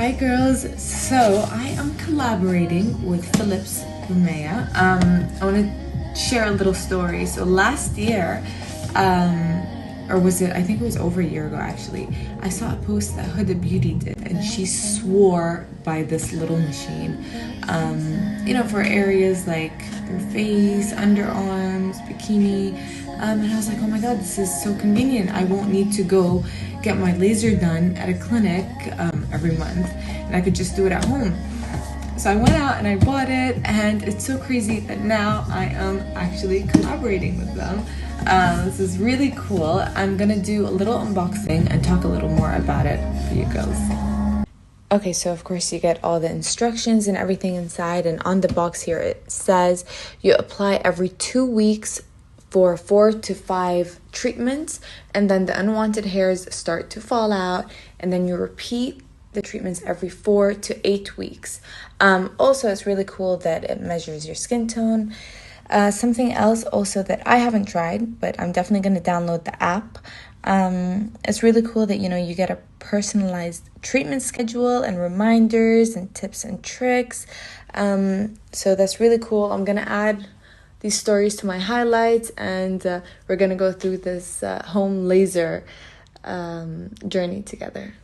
Hi girls, so I am collaborating with Philips Lumea. I want to share a little story. So last year, or was it, I think it was over a year ago actually, I saw a post that Huda Beauty did and she swore by this little machine, for areas like your face, underarms, bikini, and I was like, oh my god, this is so convenient. I won't need to go get my laser done at a clinic every month, and I could just do it at home. So I went out and I bought it, and it's so crazy that now I am actually collaborating with them. This is really cool. I'm gonna do a little unboxing and talk a little more about it for you girls. Okay, so of course you get all the instructions and everything inside, and on the box here it says you apply every 2 weeks for 4 to 5 treatments, and then the unwanted hairs start to fall out, and then you repeat the treatments every 4 to 8 weeks. Also, it's really cool that it measures your skin tone. Something else also that I haven't tried, but I'm definitely going to download the app. It's really cool that you get a personalized treatment schedule and reminders and tips and tricks. So that's really cool. I'm going to add these stories to my highlights, and we're going to go through this home laser journey together.